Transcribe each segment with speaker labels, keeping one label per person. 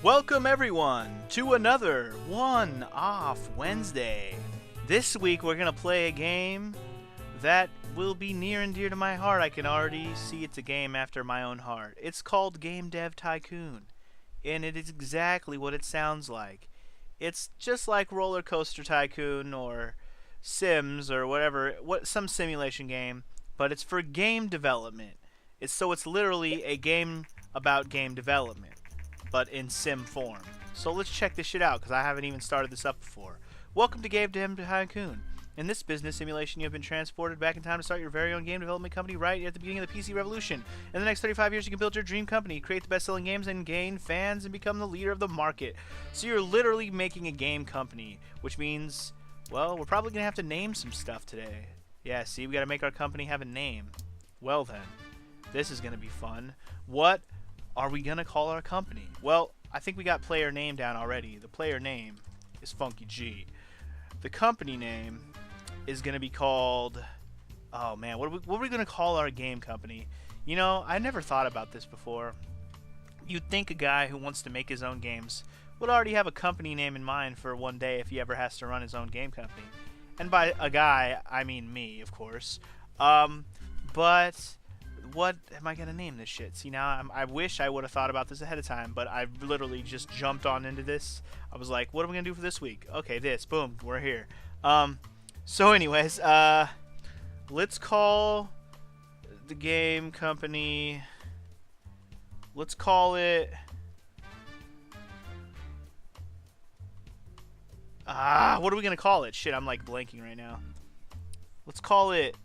Speaker 1: Welcome everyone to another one-off Wednesday. This week we're going to play a game that will be near and dear to my heart. I can already see it's a game after my own heart. It's called Game Dev Tycoon, and it is exactly what it sounds like. It's just like Roller Coaster Tycoon or Sims or whatever, some simulation game, but it's for game development. It's literally a game about game development, but in sim form. So let's check this shit out, because I haven't even started this up before. Welcome to Game Dev Tycoon. In this business simulation, you have been transported back in time to start your very own game development company right at the beginning of the PC revolution. In the next 35 years, you can build your dream company, create the best-selling games, and gain fans and become the leader of the market. So you're literally making a game company, which means, well, we're probably going to have to name some stuff today. Yeah, see, we got to make our company have a name. Well then, this is going to be fun. What are we going to call our company? Well, I think we got player name down already. The player name is Funky G. The company name is going to be called... Oh, man. What are we going to call our game company? You know, I never thought about this before. You'd think a guy who wants to make his own games would already have a company name in mind for one day if he ever has to run his own game company. And by a guy, I mean me, of course. But... what am I gonna name this shit? See, now I wish I would have thought about this ahead of time, but I literally just jumped on into this. I was like, what are we gonna do for this week? Okay, this, boom, we're here. So anyways, let's call the game company, let's call it, what are we gonna call it? Shit, I'm like blanking right now. Let's call it,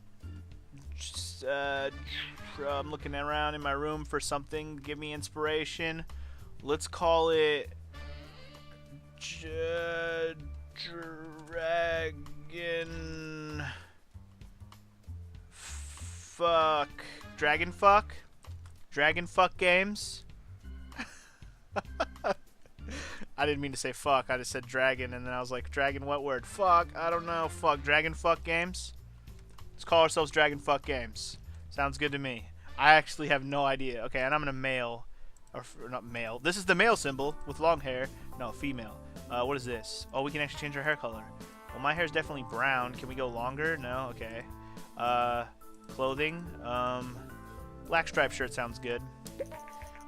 Speaker 1: I'm looking around in my room for something to give me inspiration. Let's call it Dragon Fuck Games. I didn't mean to say fuck, I just said dragon, and then I was like, dragon what word? Fuck, I don't know, fuck, Dragon Fuck Games? Let's call ourselves Dragon Fuck Games. Sounds good to me. I actually have no idea. Okay, and I'm gonna male, or not male. This is the male symbol with long hair. No, female. What is this? Oh, we can actually change our hair color. Well, my hair is definitely brown. Can we go longer? No. Okay. Clothing. Black striped shirt sounds good.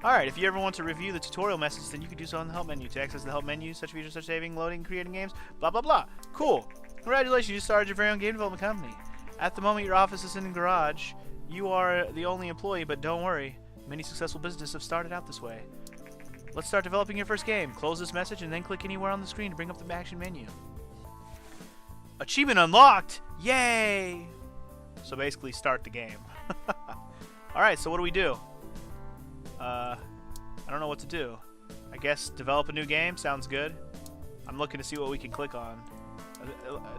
Speaker 1: All right. If you ever want to review the tutorial message, then you can do so on the help menu. To access the help menu, such features such saving, loading, creating games, blah blah blah. Cool. Congratulations, you started your very own game development company. At the moment, your office is in a garage. You are the only employee, but don't worry. Many successful businesses have started out this way. Let's start developing your first game. Close this message and then click anywhere on the screen to bring up the action menu. Achievement unlocked! Yay! So basically, start the game. Alright, so what do we do? I don't know what to do. I guess develop a new game sounds good. I'm looking to see what we can click on.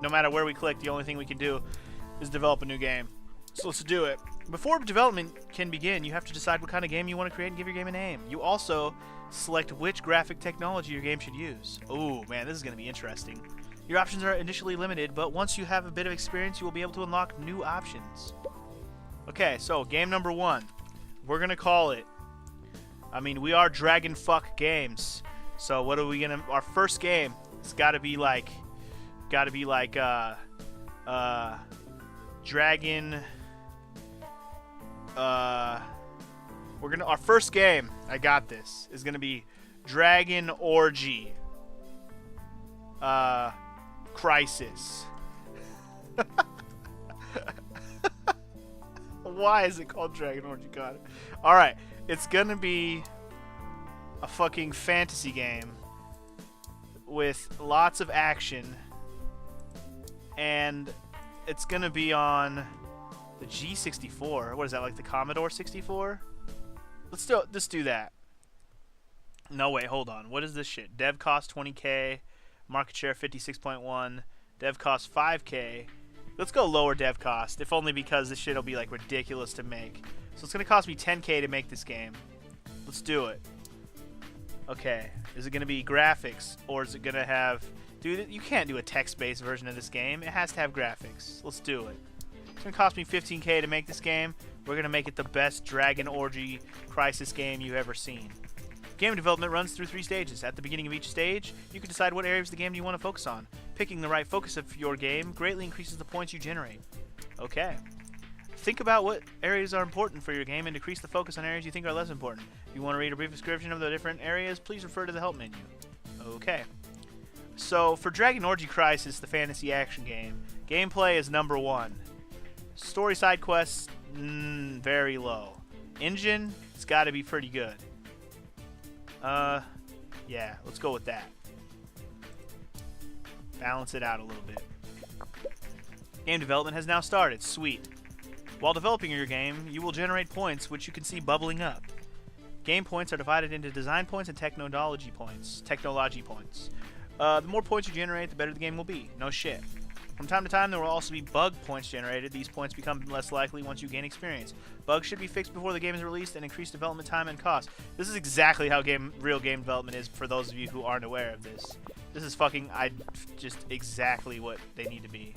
Speaker 1: No matter where we click, the only thing we can do is develop a new game. So let's do it. Before development can begin, you have to decide what kind of game you want to create and give your game a name. You also select which graphic technology your game should use. Oh man, this is going to be interesting. Your options are initially limited, but once you have a bit of experience, you will be able to unlock new options. Okay, so game number one. We're going to call it, I mean, we are Dragon Fuck Games. So what are we going to, our first game, it's got to be like, Dragon... our first game, I got this, is gonna be Dragon Orgy Crisis. Why is it called Dragon Orgy? God. Alright, it's gonna be a fucking fantasy game with lots of action, and it's gonna be on the G64. What is that, like the Commodore 64? Let's do that. No, wait, hold on. What is this shit? Dev cost 20K, market share 56.1, dev cost 5K. Let's go lower dev cost, if only because this shit will be like ridiculous to make. So it's gonna cost me 10K to make this game. Let's do it. Okay, is it gonna be graphics, or is it gonna have... Dude, you can't do a text-based version of this game. It has to have graphics. Let's do it. It's gonna cost me 15K to make this game. We're gonna make it the best Dragon Orgy Crisis game you've ever seen. Game development runs through 3 stages. At the beginning of each stage, you can decide what areas of the game you want to focus on. Picking the right focus of your game greatly increases the points you generate. Okay. Think about what areas are important for your game and decrease the focus on areas you think are less important. If you want to read a brief description of the different areas, please refer to the help menu. Okay. So, for Dragon Orgy Crisis, the fantasy action game, gameplay is number 1. Story side quests, very low. Engine, it's got to be pretty good. Yeah, let's go with that. Balance it out a little bit. Game development has now started. Sweet. While developing your game, you will generate points, which you can see bubbling up. Game points are divided into design points and technology points. The more points you generate, the better the game will be. No shit. From time to time, there will also be bug points generated. These points become less likely once you gain experience. Bugs should be fixed before the game is released and increase development time and cost. This is exactly how real game development is for those of you who aren't aware of this. This is fucking, just exactly what they need to be.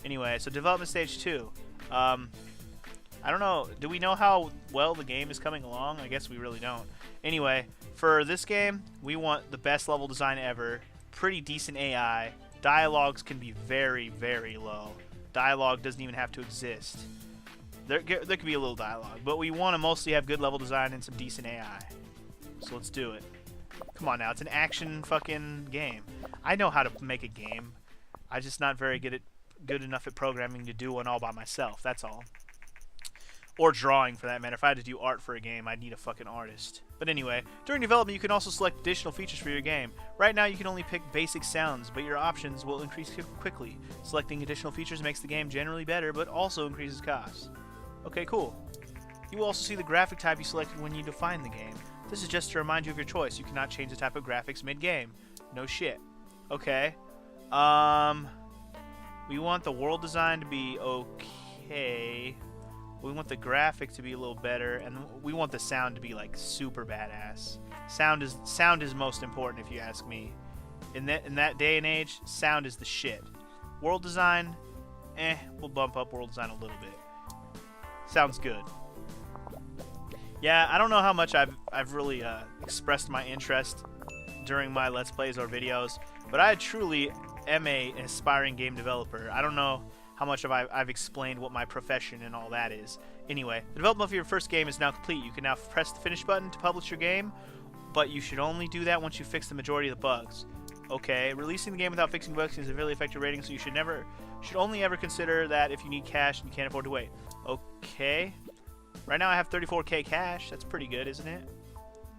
Speaker 1: Anyway, so development stage 2. I don't know. Do we know how well the game is coming along? I guess we really don't. Anyway, for this game, we want the best level design ever. Pretty decent AI. Dialogues can be very, very low. Dialogue doesn't even have to exist. There could be a little dialogue, but we want to mostly have good level design and some decent AI. So let's do it. Come on now, it's an action fucking game. I know how to make a game. I'm just not very good enough at programming to do one all by myself. That's all. Or drawing, for that matter. If I had to do art for a game, I'd need a fucking artist. But anyway, during development, you can also select additional features for your game. Right now, you can only pick basic sounds, but your options will increase quickly. Selecting additional features makes the game generally better, but also increases costs. Okay, cool. You will also see the graphic type you selected when you define the game. This is just to remind you of your choice. You cannot change the type of graphics mid-game. No shit. Okay. We want the world design to be okay. We want the graphic to be a little better, and we want the sound to be like super badass. Sound is most important, if you ask me. In that day and age, sound is the shit. World design, we'll bump up world design a little bit. Sounds good. Yeah, I don't know how much I've really expressed my interest during my Let's Plays or videos, but I truly am an aspiring game developer. I don't know how much I've explained what my profession and all that is. Anyway, the development of your first game is now complete. You can now press the finish button to publish your game, but you should only do that once you fix the majority of the bugs. Okay, releasing the game without fixing bugs can severely affect your rating, so you should only ever consider that if you need cash and you can't afford to wait. Okay. Right now I have 34k cash. That's pretty good, isn't it?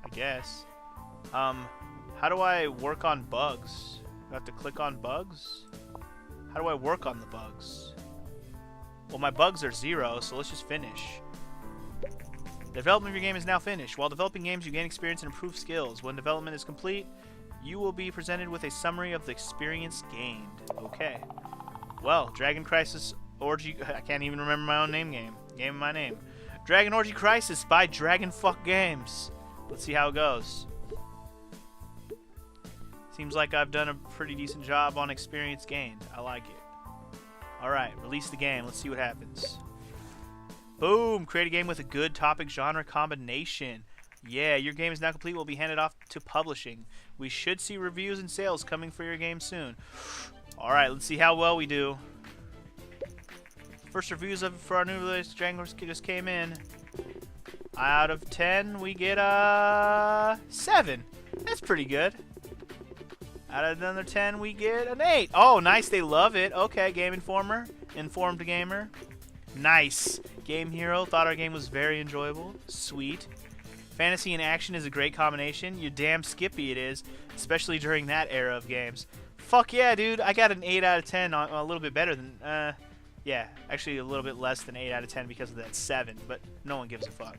Speaker 1: I guess. How do I work on bugs? Do I have to click on bugs? How do I work on the bugs? Well, my bugs are 0, so let's just finish. The development of your game is now finished. While developing games, you gain experience and improve skills. When development is complete, you will be presented with a summary of the experience gained. Okay. Well, Dragon Crisis Orgy... I can't even remember my own game of my name. Dragon Orgy Crisis by Dragon Fuck Games. Let's see how it goes. Seems like I've done a pretty decent job on experience gained. I like it. Alright, release the game. Let's see what happens. Boom! Create a game with a good topic genre combination. Yeah, your game is now complete. Will be handed off to publishing. We should see reviews and sales coming for your game soon. Alright, let's see how well we do. First reviews for our new release, Dragon just came in. Out of 10, we get a 7. That's pretty good. Out of another 10, we get an 8. Oh, nice. They love it. Okay, Game Informer. Informed Gamer. Nice. Game Hero thought our game was very enjoyable. Sweet. Fantasy and action is a great combination. You damn skippy it is, especially during that era of games. Fuck yeah, dude. I got an 8 out of 10. A little bit better than... yeah, actually a little bit less than 8 out of 10 because of that 7, but no one gives a fuck.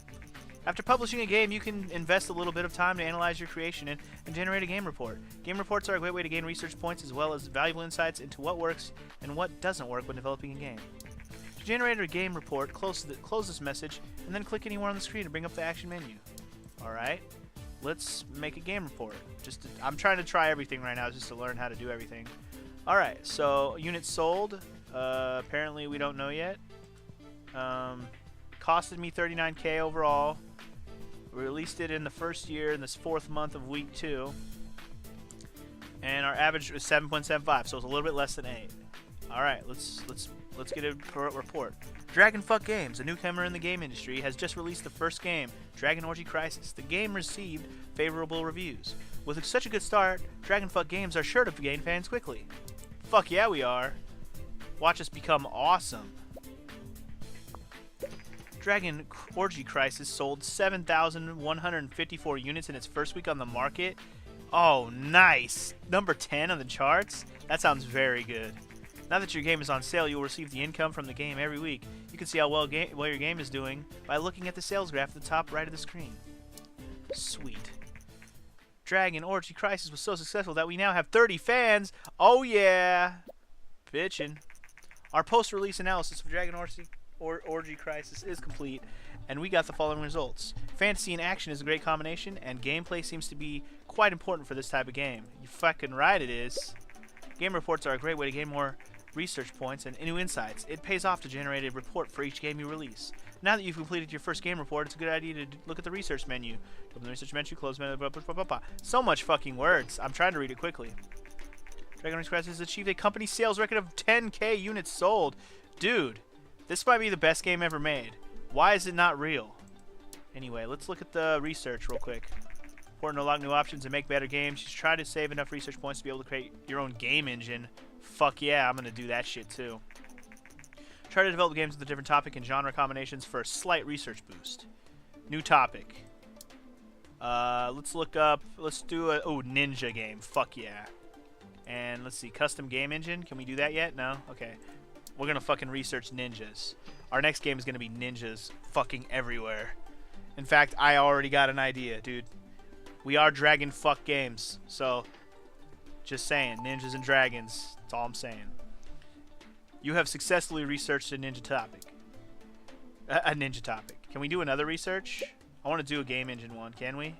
Speaker 1: After publishing a game, you can invest a little bit of time to analyze your creation and generate a game report. Game reports are a great way to gain research points as well as valuable insights into what works and what doesn't work when developing a game. To generate a game report, close this message, and then click anywhere on the screen to bring up the action menu. Alright, let's make a game report. I'm trying to try everything right now just to learn how to do everything. Alright, so units sold. Apparently we don't know yet. Costed me 39k overall. We released it in the first year in this 4th month of week 2. And our average was 7.75, so it's a little bit less than 8. All right, let's get a report. Dragon Fuck Games, a newcomer in the game industry, has just released the first game, Dragon Orgy Crisis. The game received favorable reviews. With such a good start, Dragon Fuck Games are sure to gain fans quickly. Fuck yeah, we are. Watch us become awesome. Dragon Orgy Crisis sold 7,154 units in its first week on the market. Oh, nice. Number 10 on the charts? That sounds very good. Now that your game is on sale, you'll receive the income from the game every week. You can see how well your game is doing by looking at the sales graph at the top right of the screen. Sweet. Dragon Orgy Crisis was so successful that we now have 30 fans. Oh yeah. Bitchin'. Our post-release analysis of Dragon Orgy Crisis is complete, and we got the following results. Fantasy and action is a great combination, and gameplay seems to be quite important for this type of game. You fucking right it is. Game reports are a great way to gain more research points and new insights. It pays off to generate a report for each game you release. Now that you've completed your first game report, it's a good idea to look at the research menu. Open the research menu, close menu, blah, blah, blah, blah, blah. So much fucking words. I'm trying to read it quickly. Dragon Orgy Crisis has achieved a company sales record of 10k units sold. Dude, this might be the best game ever made. Why is it not real? Anyway, let's look at the research real quick. Important to unlock new options and make better games. Just try to save enough research points to be able to create your own game engine. Fuck yeah, I'm gonna do that shit too. Try to develop games with a different topic and genre combinations for a slight research boost. New topic. Let's look up. Let's do a ninja game. Fuck yeah. And let's see, custom game engine. Can we do that yet? No. Okay. We're gonna fucking research ninjas. Our next game is gonna be ninjas fucking everywhere. In fact, I already got an idea, dude. We are Dragon Fuck Games, so just saying, ninjas and dragons. That's all I'm saying. You have successfully researched a ninja topic. A ninja topic. Can we do another research? I want to do a game engine one. Can we?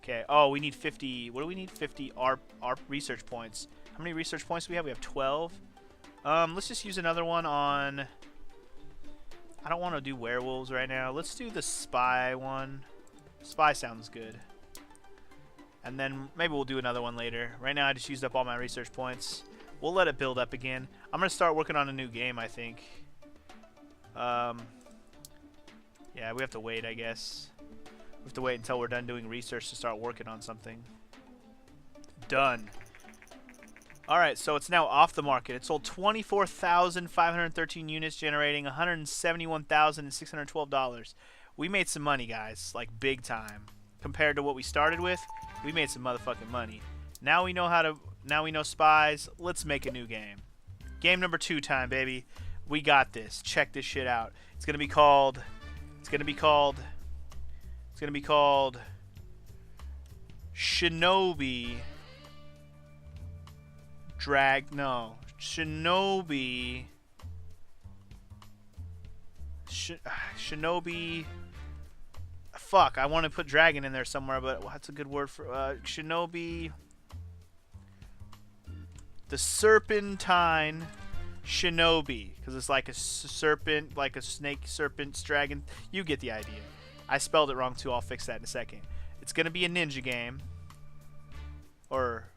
Speaker 1: Okay. Oh, we need 50. What do we need? 50 ARP research points. How many research points do we have? We have 12. Let's just use another one on... I don't want to do werewolves right now. Let's do the spy one. Spy sounds good. And then maybe we'll do another one later. Right now I just used up all my research points. We'll let it build up again. I'm going to start working on a new game, I think. Yeah, we have to wait, I guess. We have to wait until we're done doing research to start working on something. Done. Alright, so it's now off the market. It sold 24,513 units, generating $171,612. We made some money, guys. Like, big time. Compared to what we started with, we made some motherfucking money. Now we know how to... Now we know spies. Let's make a new game. Game number 2 time, baby. We got this. Check this shit out. It's gonna be called... Shinobi... Shinobi... Fuck, I want to put dragon in there somewhere, but what's a good word for... Shinobi... The Serpentine Shinobi. Because it's like a serpent, like a snake, serpent, dragon. You get the idea. I spelled it wrong too. I'll fix that in a second. It's going to be a ninja game. Or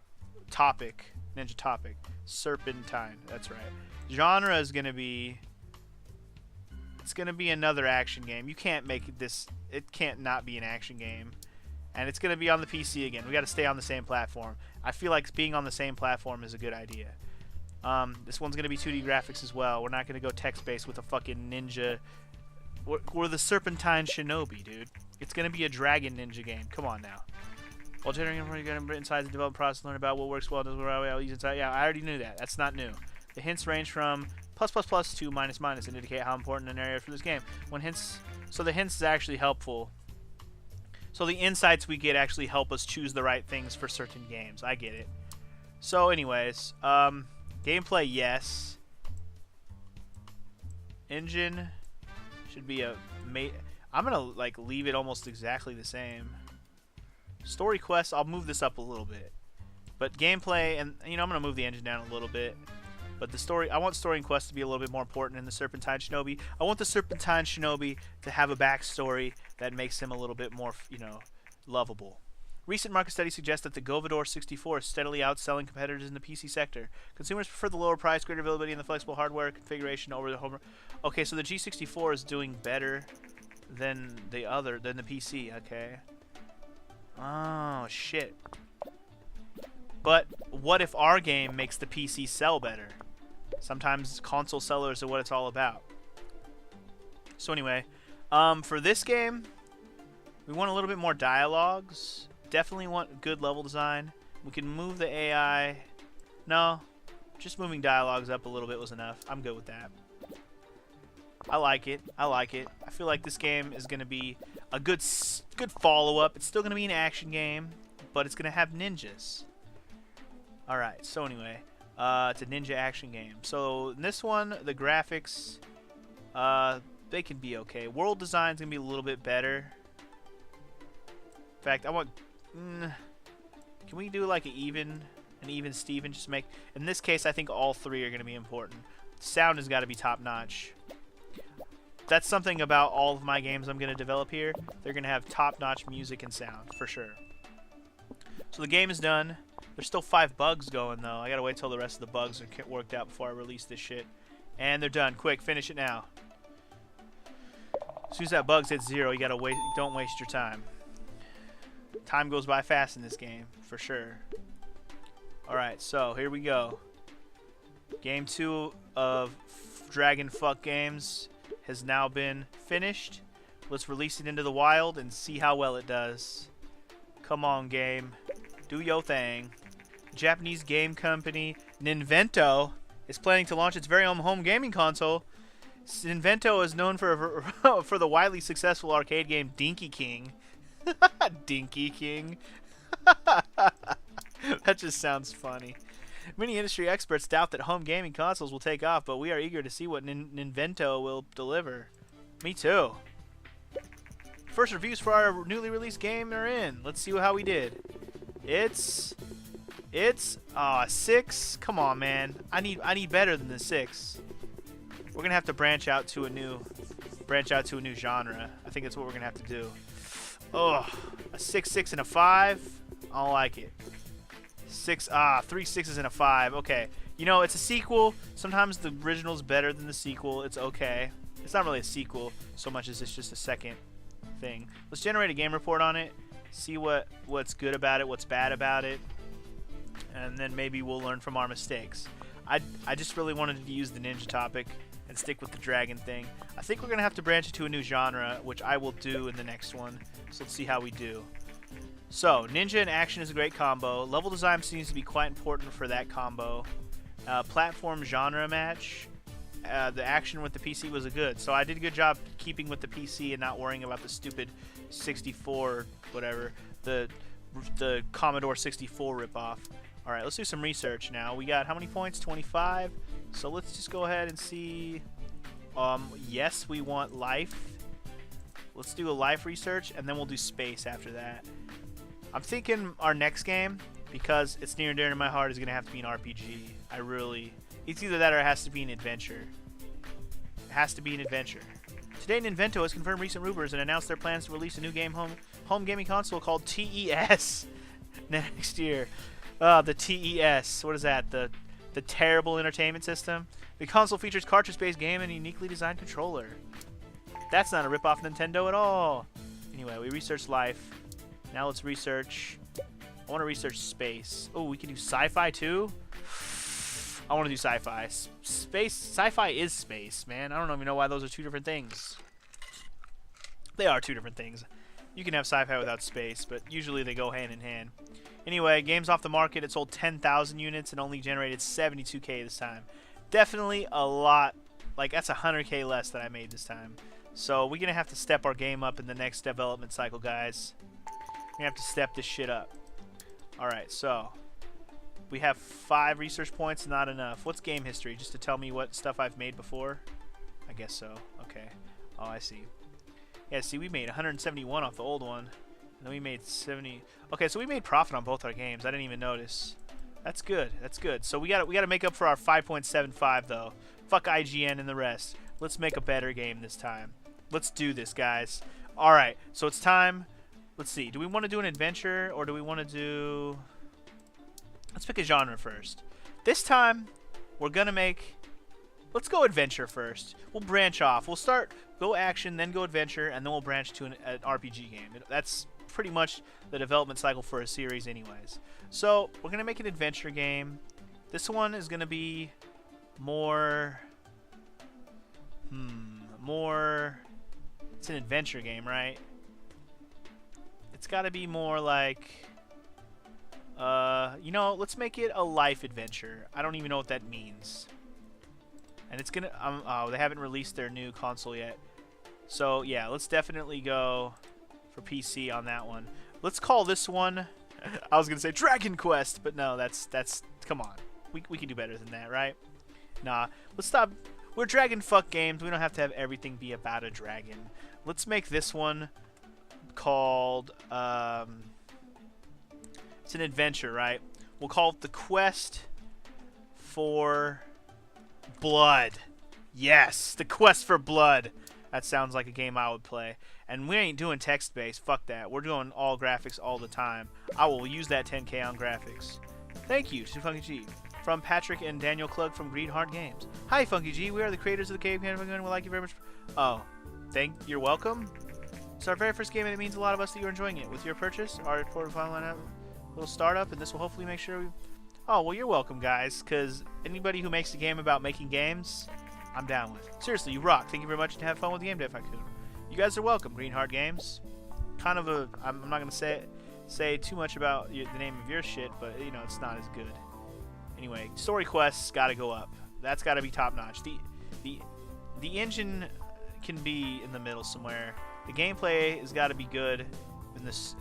Speaker 1: topic. Ninja topic. Serpentine. That's right. Genre is going to be... It's going to be another action game. You can't make this... It can't not be an action game. And it's going to be on the PC again. We got to stay on the same platform. I feel like being on the same platform is a good idea. This one's going to be 2D graphics as well. We're not going to go text-based with a fucking ninja. We're the Serpentine Shinobi, dude. It's going to be a dragon ninja game. Come on now. While generating inside the development process, learn about what works well, doesn't work well, use inside. Yeah, I already knew that. That's not new. The hints range from +++ to --- and indicate how important an area for this game. So the hints is actually helpful. So the insights we get actually help us choose the right things for certain games. I get it. So anyways, gameplay, yes. Engine should be a... I'm going to like leave it almost exactly the same. Story quests, I'll move this up a little bit. But gameplay, and you know, I'm going to move the engine down a little bit. But the story, I want story and quest to be a little bit more important in the Serpentine Shinobi. I want the Serpentine Shinobi to have a backstory that makes him a little bit more, you know, lovable. Recent market studies suggest that the Govador 64 is steadily outselling competitors in the PC sector. Consumers prefer the lower price, greater availability, and the flexible hardware configuration over the home. Okay, so the G64 is doing better than the PC. Okay. Oh shit. But what if our game makes the PC sell better? Sometimes console sellers are what it's all about. So anyway, for this game, we want a little bit more dialogues. Definitely want good level design. We can move the AI. No, just moving dialogues up a little bit was enough. I'm good with that. I like it. I like it. I feel like this game is going to be a good follow-up. It's still going to be an action game, but it's going to have ninjas. Alright, so anyway, it's a ninja action game. So in this one, the graphics, they can be okay. World design's going to be a little bit better. In fact, I want... can we do like an even Steven? Just make... In this case, I think all three are going to be important. Sound has got to be top-notch. That's something about all of my games I'm going to develop here. They're going to have top-notch music and sound, for sure. So the game is done. There's still 5 bugs going, though. I got to wait till the rest of the bugs are worked out before I release this shit. And they're done. Quick, finish it now. As soon as that bug's hit 0, you got to wait. Don't waste your time. Time goes by fast in this game, for sure. Alright, so here we go. Game 2 of Dragon Fuck Games has now been finished. Let's release it into the wild and see how well it does. Come on, game. Do your thing. Japanese game company Ninvento is planning to launch its very own home gaming console. Ninvento is known for for the widely successful arcade game Dinky King. Dinky King. That just sounds funny. Many industry experts doubt that home gaming consoles will take off, but we are eager to see what Ninvento will deliver. Me too. First reviews for our newly released game are in. Let's see how we did. It's 6. Come on, man. I need better than the 6. We're gonna have to branch out to a new genre. I think that's what we're gonna have to do. Oh, a 6, 6, and a 5. I don't like it. 3 6s and a 5. Okay. You know, it's a sequel. Sometimes the original's better than the sequel. It's okay. It's not really a sequel so much as it's just a second thing. Let's generate a game report on it. See what's good about it, what's bad about it, and then maybe we'll learn from our mistakes. I just really wanted to use the ninja topic and stick with the dragon thing. I think we're gonna have to branch into a new genre, which I will do in the next one. So let's see how we do. So ninja and action is a great combo. Level design seems to be quite important for that combo. Platform genre match. The action with the PC was good, so I did a good job keeping with the PC and not worrying about the stupid 64 whatever, the Commodore 64 ripoff. Alright, let's do some research now. We got how many points? 25. So let's just go ahead and see. Yes, we want life. Let's do a life research, and then we'll do space after that. I'm thinking our next game, because it's near and dear to my heart, is going to have to be an RPG. It's either that or it has to be an adventure. It has to be an adventure. Today, Ninvento has confirmed recent rumors and announced their plans to release a new home gaming console called TES next year. The TES. What is that? The terrible entertainment system? The console features cartridge-based game and a uniquely designed controller. That's not a rip-off Nintendo at all. Anyway, we researched life. Now let's research... I want to research space. Oh, we can do sci-fi too? I want to do sci-fi. Sci-fi is space, man. I don't even know why those are two different things. They are two different things. You can have sci-fi without space, but usually they go hand in hand. Anyway, game's off the market. It sold 10,000 units and only generated 72K this time. Definitely a lot. Like, that's 100K less than I made this time. So we're going to have to step our game up in the next development cycle, guys. We're going to have to step this shit up. Alright, so we have 5 research points, not enough. What's game history? Just to tell me what stuff I've made before? I guess so. Okay. Oh, I see. Yeah, see, we made 171 off the old one. And then we made 70. Okay, so we made profit on both our games. I didn't even notice. That's good. That's good. So we gotta make up for our 5.75 though. Fuck IGN and the rest. Let's make a better game this time. Let's do this, guys. All right. So it's time. Let's see. Do we want to do an adventure or do we want to do? Let's pick a genre first. This time we're gonna make. Let's go adventure first. We'll branch off. We'll go action, then go adventure, and then we'll branch to an RPG game. That's pretty much the development cycle for a series anyways. So we're going to make an adventure game. This one is going to be more... It's an adventure game, right? It's got to be more like... you know, let's make it a life adventure. I don't even know what that means. And it's gonna, oh, they haven't released their new console yet. So yeah, let's definitely go for PC on that one. Let's call this one, I was gonna say Dragon Quest, but no, that's, come on. We can do better than that, right? Nah, let's stop. We're Dragon Fuck games. We don't have to have everything be about a dragon. Let's make this one called, it's an adventure, right? We'll call it The Quest for Blood. Yes, The Quest for Blood. That sounds like a game I would play. And we ain't doing text-based. Fuck that. We're doing all graphics all the time. I will use that 10K on graphics. Thank you to Funky G. From Patrick and Daniel Klug from Greenheart Games. Hi, Funky G. We are the creators of the Cave Game. We'd like you very much. Oh, you're welcome. It's our very first game, and it means a lot of us that you're enjoying it. With your purchase, our final line, a little startup, and this will hopefully make sure we... Oh, well, you're welcome, guys, because anybody who makes a game about making games, I'm down with. Seriously, you rock. Thank you very much, and have fun with the game, Tycoon. You guys are welcome, Greenheart Games. Kind of a... I'm not going to say too much about the name of your shit, but, you know, it's not as good. Anyway, story quests got to go up. That's got to be top-notch. The engine can be in the middle somewhere. The gameplay has got to be good in this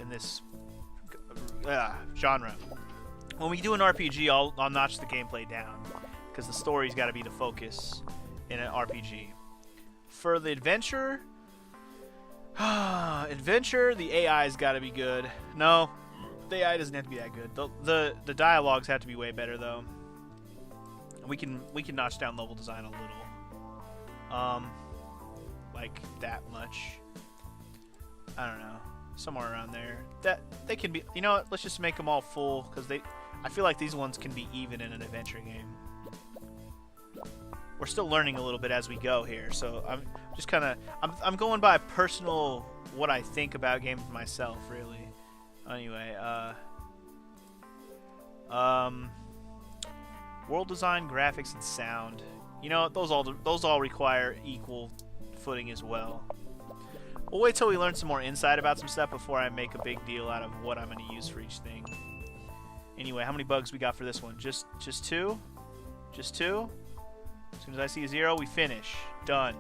Speaker 1: genre. When we do an RPG, I'll notch the gameplay down because the story's got to be the focus in an RPG. For the adventure, the AI's got to be good. No, the AI doesn't have to be that good. The dialogues have to be way better though. We can notch down level design a little, like that much. I don't know, somewhere around there. That they can be. You know what? Let's just make them all full because I feel like these ones can be even in an adventure game. We're still learning a little bit as we go here, so I'm just kind of I'm going by personal what I think about games myself, really. Anyway, world design, graphics, and sound. You know, those all require equal footing as well. We'll wait till we learn some more insight about some stuff before I make a big deal out of what I'm going to use for each thing. Anyway, how many bugs we got for this one? Just two? Just two? As soon as I see a 0, we finish. Done.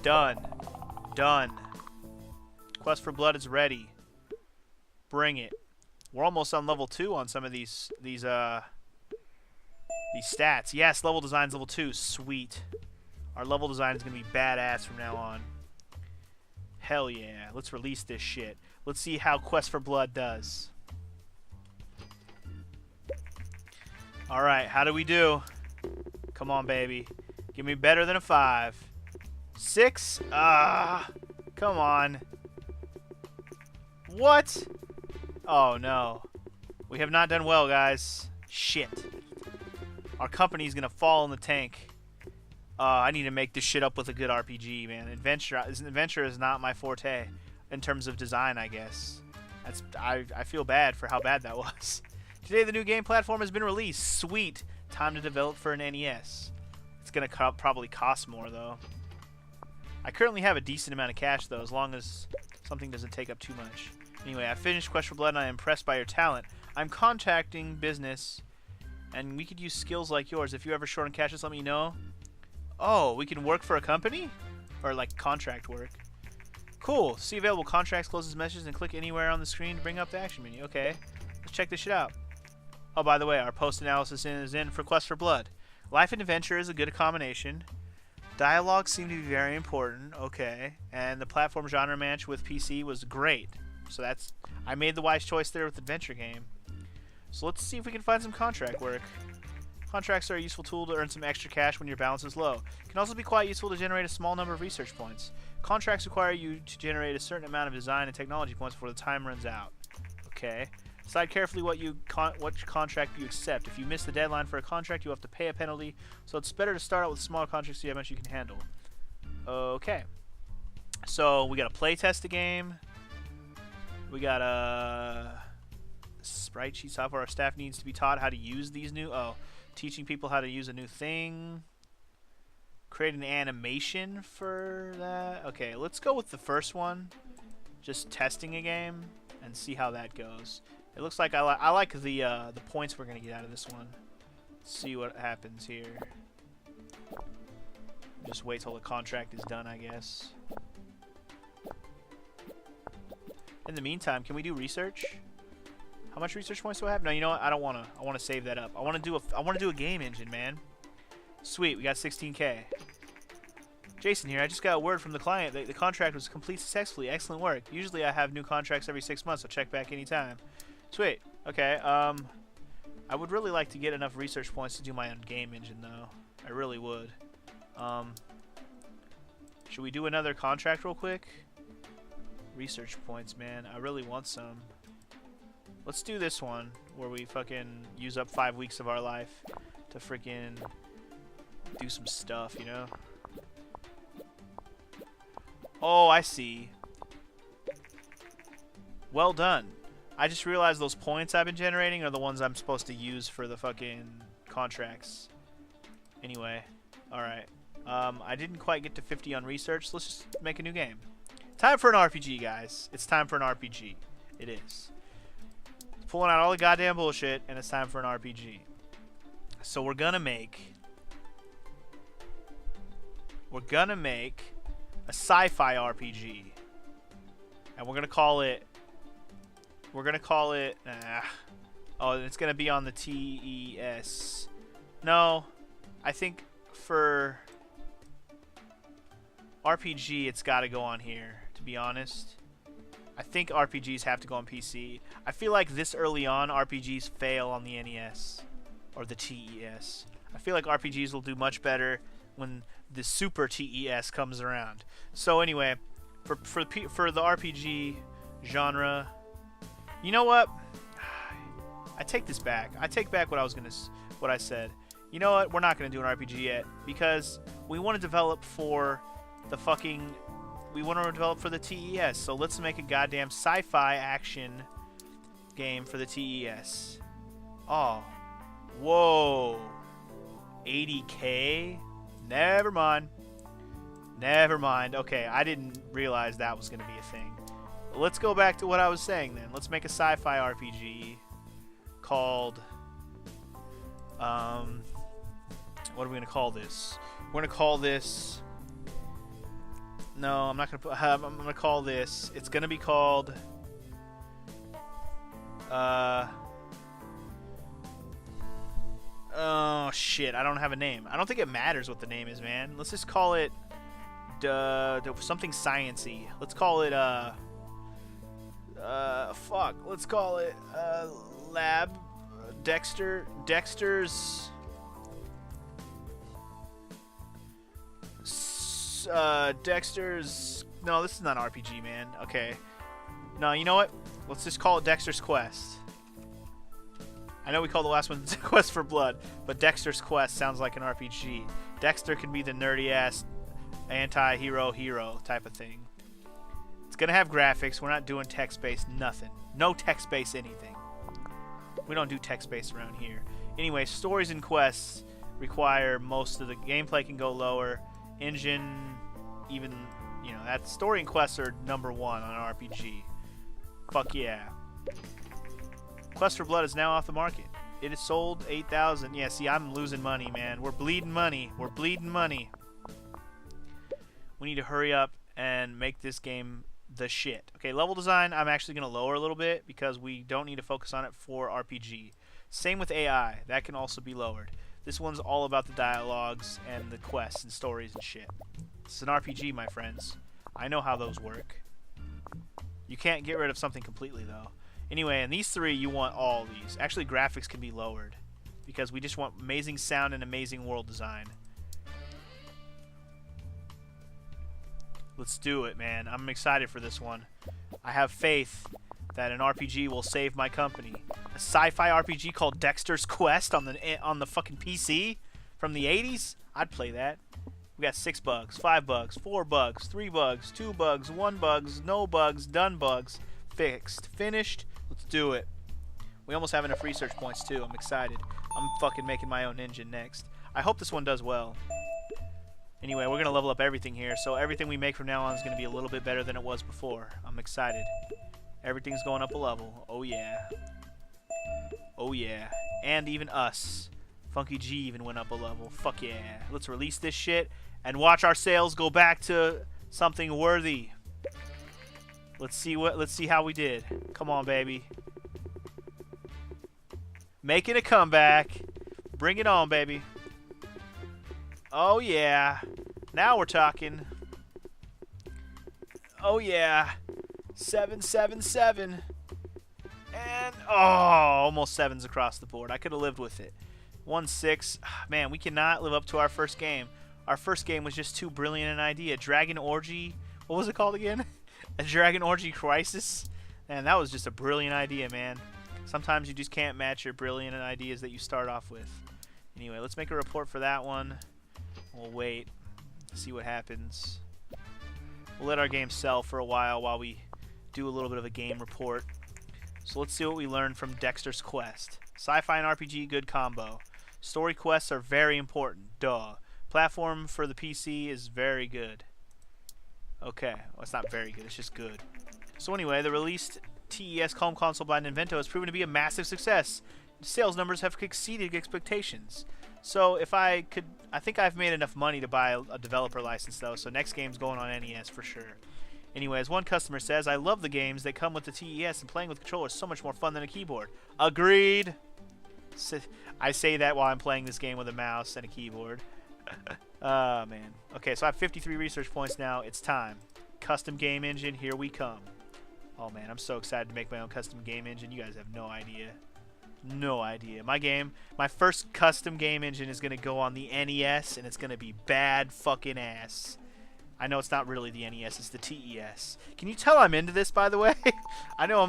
Speaker 1: Done. Done. Quest for Blood is ready. Bring it. We're almost on level 2 on some of these stats. Yes, level design's level 2. Sweet. Our level design is going to be badass from now on. Hell yeah. Let's release this shit. Let's see how Quest for Blood does. Alright, how do we do? Come on, baby. Give me better than a 5. 6? Come on. What? Oh, no. We have not done well, guys. Shit. Our company's gonna fall in the tank. I need to make this shit up with a good RPG, man. Adventure is not my forte in terms of design, I guess. I feel bad for how bad that was. Today, the new game platform has been released. Sweet. Time to develop for an NES. It's going to probably cost more, though. I currently have a decent amount of cash, though, as long as something doesn't take up too much. Anyway, I finished Quest for Blood, and I am impressed by your talent. I'm contacting business, and we could use skills like yours. If you're ever short on cash, just let me know. Oh, we can work for a company? Or, like, contract work. Cool. See available contracts, close this message, and click anywhere on the screen to bring up the action menu. Okay. Let's check this shit out. Oh, by the way, our post-analysis is in for Quest for Blood. Life and adventure is a good combination. Dialogue seemed to be very important. Okay. And the platform genre match with PC was great. So I made the wise choice there with adventure game. So let's see if we can find some contract work. Contracts are a useful tool to earn some extra cash when your balance is low. It can also be quite useful to generate a small number of research points. Contracts require you to generate a certain amount of design and technology points before the time runs out. Okay. Decide carefully what contract you accept. If you miss the deadline for a contract, you have to pay a penalty, so it's better to start out with smaller contracts so how much you can handle. Okay. So we got to play test the game. We got a sprite sheet software. Our staff needs to be taught how to use these new... teaching people how to use a new thing. Create an animation for that. Okay, let's go with the first one. Just testing a game and see how that goes. It looks like I like the points we're gonna get out of this one. Let's see what happens here. Just wait till the contract is done, I guess. In the meantime, can we do research? How much research points do I have? No, you know what? I don't wanna. I wanna save that up. I wanna do a game engine, man. Sweet, we got 16K. Jason here. I just got a word from the client that the contract was complete successfully. Excellent work. Usually I have new contracts every 6 months, so check back anytime. Sweet. Okay. I would really like to get enough research points to do my own game engine, though. I really would. Should we do another contract real quick? Research points, man. I really want some. Let's do this one where we fucking use up 5 weeks of our life to freaking do some stuff, you know? Oh, I see. Well done. I just realized those points I've been generating are the ones I'm supposed to use for the fucking contracts. Anyway, alright. I didn't quite get to 50 on research, so let's just make a new game. Time for an RPG, guys. It's time for an RPG. It is. Pulling out all the goddamn bullshit, and it's time for an RPG. So we're gonna make a sci-fi RPG, and we're gonna call it. Oh, it's gonna be on the TES. No, I think for RPG, it's got to go on here. To be honest. I think RPGs have to go on PC. I feel like this early on, RPGs fail on the NES or the TES. I feel like RPGs will do much better when the Super TES comes around. So anyway, for the RPG genre, you know what? I take this back. I take back what I said. You know what? We're not gonna do an RPG yet because we want to develop for the fucking. We want to develop for the TES, so let's make a goddamn sci-fi action game for the TES. Oh. Whoa. 80K? Never mind. Never mind. Okay, I didn't realize that was going to be a thing. Let's go back to what I was saying then. Let's make a sci-fi RPG called... what are we going to call this? We're going to call this... No, I'm not gonna put. I'm gonna call this. It's gonna be called. Oh shit! I don't have a name. I don't think it matters what the name is, man. Let's just call it. Something science-y. Let's call it. Fuck. Let's call it. Lab. Dexter's. Dexter's... No, this is not an RPG, man. Okay. No, you know what? Let's just call it Dexter's Quest. I know we call the last one Quest for Blood, but Dexter's Quest sounds like an RPG. Dexter can be the nerdy-ass anti-hero type of thing. It's gonna have graphics. We're not doing text-based nothing. No text-based anything. We don't do text-based around here. Anyway, stories and quests require most of the gameplay can go lower. Engine, even, you know, that story and quests are #1 on an RPG. Fuck yeah. Quest for Blood is now off the market. It is sold 8,000. Yeah, see, I'm losing money, man. We're bleeding money. We're bleeding money. We need to hurry up and make this game the shit. Okay, level design, I'm actually going to lower a little bit because we don't need to focus on it for RPG. Same with AI. That can also be lowered. This one's all about the dialogues and the quests and stories and shit. It's an RPG, my friends. I know how those work. You can't get rid of something completely, though. Anyway, and these three, you want all these. Actually, graphics can be lowered because we just want amazing sound and amazing world design. Let's do it, man. I'm excited for this one. I have faith that an RPG will save my company. A sci-fi RPG called Dexter's Quest on the fucking PC from the 80s? I'd play that. We got 6 bugs, 5 bugs, 4 bugs, 3 bugs, 2 bugs, 1 bugs, no bugs, done bugs, fixed, finished. Let's do it. We almost have enough research points too. I'm excited. I'm fucking making my own engine next. I hope this one does well. Anyway, we're going to level up everything here, so everything we make from now on is going to be a little bit better than it was before. I'm excited. Everything's going up a level. Oh yeah. Oh yeah. And even us. Funky G even went up a level. Fuck yeah. Let's release this shit and watch our sales go back to something worthy. Let's see how we did. Come on, baby. Making a comeback. Bring it on, baby. Oh yeah. Now we're talking. Oh yeah. 777. And oh, almost 7s across the board. I could have lived with it. 1-6. Man, we cannot live up to our first game. Our first game was just too brilliant an idea. Dragon Orgy. What was it called again? A Dragon Orgy Crisis. And that was just a brilliant idea, man. Sometimes you just can't match your brilliant ideas that you start off with. Anyway, let's make a report for that one. We'll wait. See what happens. We'll let our game sell for a while we do a little bit of a game report. So let's see what we learned from Dexter's Quest. Sci-fi and RPG, good combo. Story quests are very important. Duh. Platform for the PC is very good. Okay. Well, it's not very good. It's just good. So anyway, the released TES home console by Nintendo has proven to be a massive success. Sales numbers have exceeded expectations. So if I think I've made enough money to buy a developer license though, so next game's going on NES for sure. Anyway, as one customer says, I love the games that come with the TES, and playing with the controller is so much more fun than a keyboard. Agreed! I say that while I'm playing this game with a mouse and a keyboard. Oh, man. Okay, so I have 53 research points now. It's time. Custom game engine, here we come. Oh, man, I'm so excited to make my own custom game engine. You guys have no idea. No idea. My first custom game engine is going to go on the NES, and it's going to be bad fucking ass. I know it's not really the NES, it's the TES. Can you tell I'm into this, by the way? I know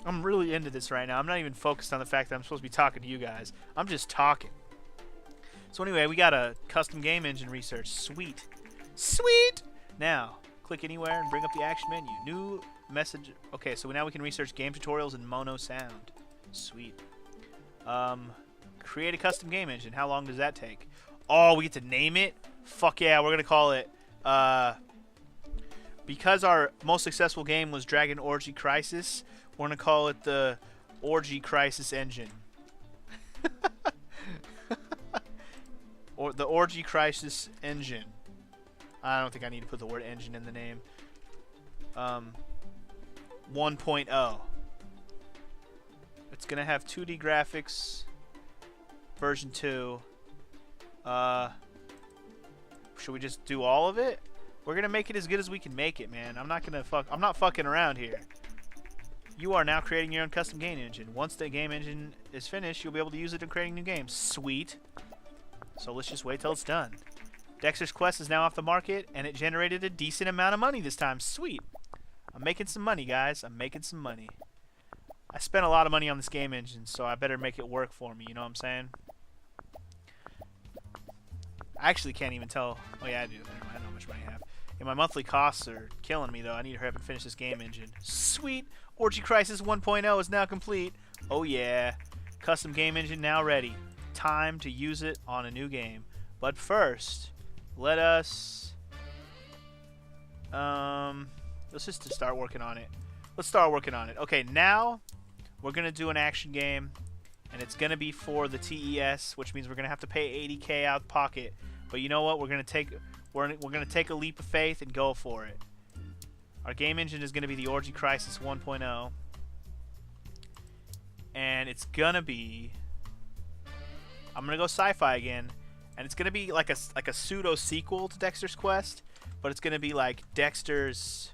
Speaker 1: I'm really into this right now. I'm not even focused on the fact that I'm supposed to be talking to you guys. I'm just talking. So anyway, we got a custom game engine research. Sweet. Sweet! Now, click anywhere and bring up the action menu. New message. Okay, so now we can research game tutorials in mono sound. Sweet. Create a custom game engine. How long does that take? Oh, we get to name it? Fuck yeah, we're going to call it because our most successful game was Dragon Orgy Crisis, we're going to call it the Orgy Crisis Engine. Or the Orgy Crisis Engine. I don't think I need to put the word engine in the name. 1.0. It's going to have 2D graphics. Version 2. Should we just do all of it? We're gonna make it as good as we can make it, man. I'm not fucking around here. You are now creating your own custom game engine. Once the game engine is finished, you'll be able to use it in creating new games. Sweet. So let's just wait till it's done. Dexter's Quest is now off the market, and it generated a decent amount of money this time. Sweet. I'm making some money, guys. I'm making some money. I spent a lot of money on this game engine, so I better make it work for me. You know what I'm saying? I actually can't even tell. Oh yeah, I do. I don't know how much money I have. And my monthly costs are killing me though. I need to hurry up and finish this game engine. Sweet! Orgy Crisis 1.0 is now complete. Oh yeah. Custom game engine now ready. Time to use it on a new game. But first, let us let's just start working on it. Let's start working on it. Okay, now we're gonna do an action game. And it's going to be for the TES, which means we're going to have to pay $80K out of pocket. But you know what? We're going to take a leap of faith and go for it. Our game engine is going to be the Orgy Crisis 1.0. And it's going to be... I'm going to go sci-fi again. And it's going to be like a pseudo sequel to Dexter's Quest, but it's going to be like Dexter's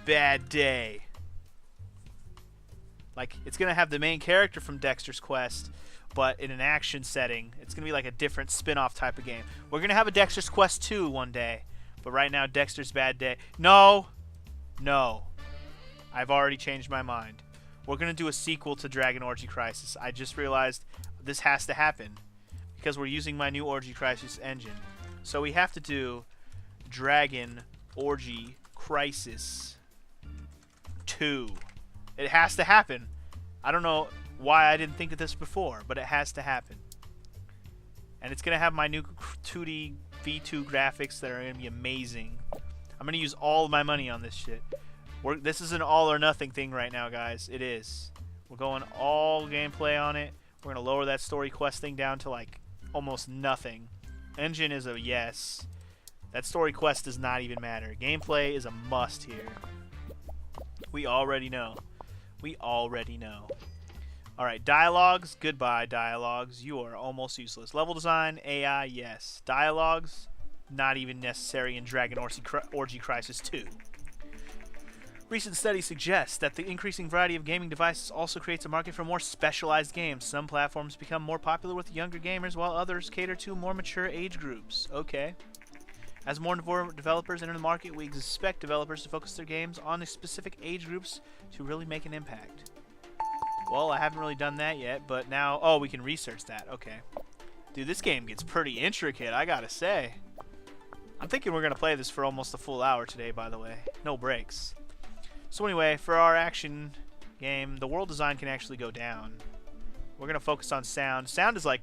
Speaker 1: Bad Day. Like, it's going to have the main character from Dexter's Quest, but in an action setting. It's going to be like a different spin-off type of game. We're going to have a Dexter's Quest 2 one day, but right now, Dexter's Bad Day. No! No. I've already changed my mind. We're going to do a sequel to Dragon Orgy Crisis. I just realized this has to happen because we're using my new Orgy Crisis engine. So we have to do Dragon Orgy Crisis 2. It has to happen. I don't know why I didn't think of this before, but it has to happen. And it's going to have my new 2D V2 graphics that are going to be amazing. I'm going to use all of my money on this shit. This is an all or nothing thing right now, guys. It is. We're going all gameplay on it. We're going to lower that story quest thing down to like almost nothing. Engine is a yes. That story quest does not even matter. Gameplay is a must here. We already know. We already know. Alright, dialogues. Goodbye, dialogues. You are almost useless. Level design, AI, yes. Dialogues, not even necessary in Dragon Orgy Crisis 2. Recent studies suggest that the increasing variety of gaming devices also creates a market for more specialized games. Some platforms become more popular with younger gamers, while others cater to more mature age groups. Okay. As more developers enter the market, we expect developers to focus their games on specific age groups to really make an impact. Well, I haven't really done that yet, but now... Oh, we can research that. Okay. Dude, this game gets pretty intricate, I gotta say. I'm thinking we're gonna play this for almost a full hour today, by the way. No breaks. So anyway, for our action game, the world design can actually go down. We're gonna focus on sound. Sound is like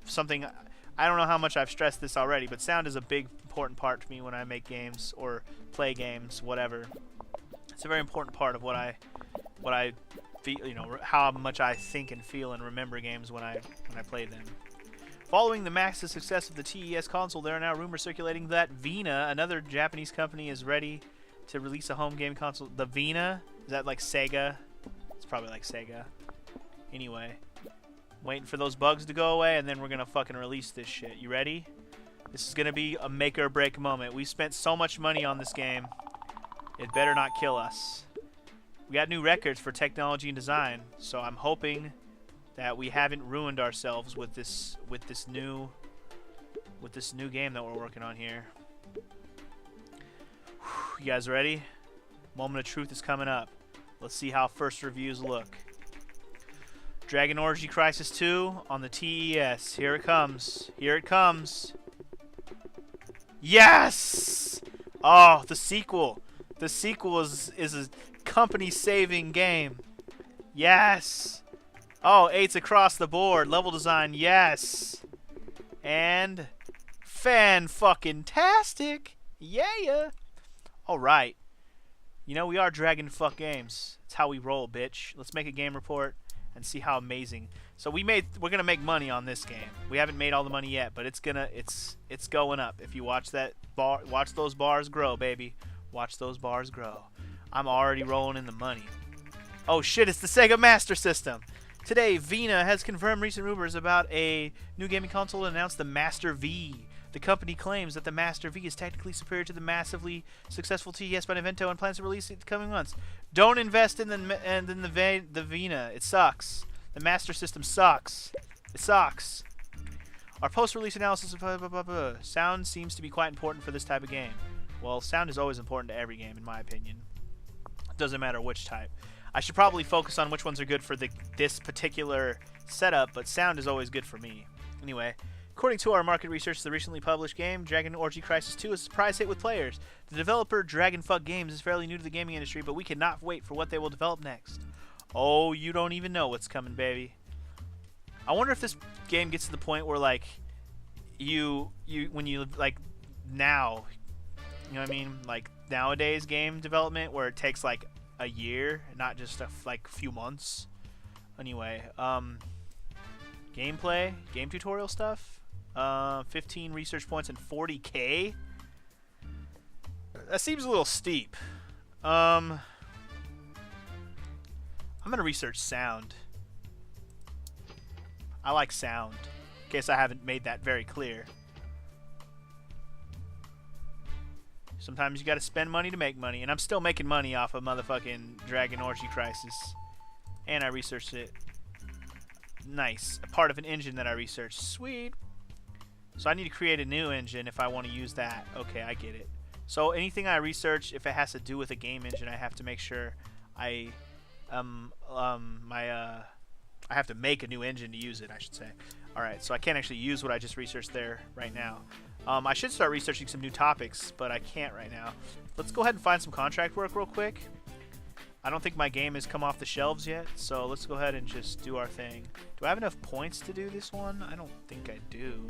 Speaker 1: something... I don't know how much I've stressed this already, but sound is a big, important part to me when I make games or play games, whatever. It's a very important part of what I feel, you know, how much I think and feel and remember games when I play them. Following the massive success of the TES console, there are now rumors circulating that Vina, another Japanese company, is ready to release a home game console. The Vina? Is that like Sega? It's probably like Sega. Anyway. Waiting for those bugs to go away, and then we're gonna fucking release this shit. You ready? This is gonna be a make or break moment. We spent so much money on this game. It better not kill us. We got new records for technology and design, so I'm hoping that we haven't ruined ourselves with this new game that we're working on here. Whew, you guys ready? Moment of truth is coming up. Let's see how first reviews look. Dragon Orgy Crisis 2 on the TES. Here it comes. Here it comes. Yes! Oh, the sequel. The sequel is a company-saving game. Yes! Oh, 8's across the board. Level design, yes! And fan-fucking-tastic! Yeah! Alright. You know, we are Dragon Fuck Games. It's how we roll, bitch. Let's make a game report and see how amazing. So we're gonna make money on this game. We haven't made all the money yet, but it's going up. If you watch watch those bars grow, baby. Watch those bars grow. I'm already rolling in the money. Oh shit, it's the Sega Master System. Today, Vina has confirmed recent rumors about a new gaming console and announced the Master V. The company claims that the Master V is technically superior to the massively successful TES by Nintendo and plans to release it in the coming months. Don't invest in the Vina. It sucks. The Master System sucks. It sucks. Our post-release analysis of sound seems to be quite important for this type of game. Well, sound is always important to every game, in my opinion. It doesn't matter which type. I should probably focus on which ones are good for this particular setup, but sound is always good for me. Anyway. According to our market research, the recently published game, Dragon Orgy Crisis 2, is a surprise hit with players. The developer, Dragon Fuck Games, is fairly new to the gaming industry, but we cannot wait for what they will develop next. Oh, you don't even know what's coming, baby. I wonder if this game gets to the point where, like, when you, like, now, you know what I mean? Like, nowadays game development, where it takes, like, a year, not just, like, a few months. Anyway, gameplay, game tutorial stuff. 15 research points and 40K? That seems a little steep. I'm gonna research sound. I like sound. In case I haven't made that very clear. Sometimes you gotta spend money to make money, and I'm still making money off of motherfucking Dragon Orgy Crisis. And I researched it. Nice. A part of an engine that I researched. Sweet. So I need to create a new engine if I want to use that. Okay, I get it. So anything I research, if it has to do with a game engine, I have to make sure I I have to make a new engine to use it, I should say. Alright, so I can't actually use what I just researched there right now. I should start researching some new topics, but I can't right now. Let's go ahead and find some contract work real quick. I don't think my game has come off the shelves yet, so let's go ahead and just do our thing. Do I have enough points to do this one? I don't think I do.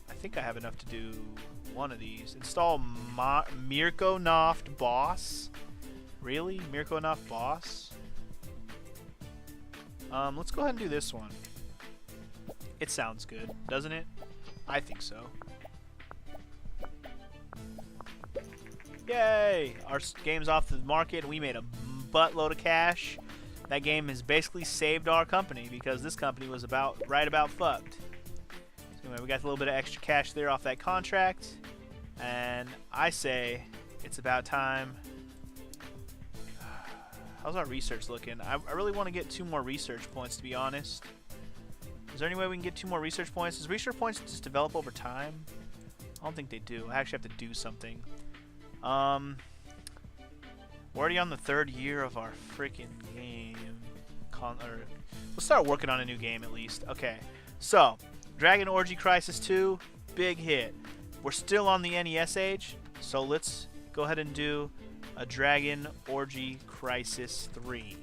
Speaker 1: I think I have enough to do one of these. Install Mirko Noft Boss. Really? Mirko Noft Boss? Let's go ahead and do this one. It sounds good, doesn't it? I think so. Yay! Our game's off the market. We made a buttload of cash. That game has basically saved our company because this company was right about fucked. So anyway, we got a little bit of extra cash there off that contract. And I say it's about time. How's our research looking? I really want to get 2 more research points, to be honest. Is there any way we can get 2 more research points? Does research points just develop over time? I don't think they do. I actually have to do something. We're already on the 3rd year of our freaking game. We'll start working on a new game at least. Okay, so Dragon Orgy Crisis 2, big hit. We're still on the NES age, so let's go ahead and do a Dragon Orgy Crisis 3.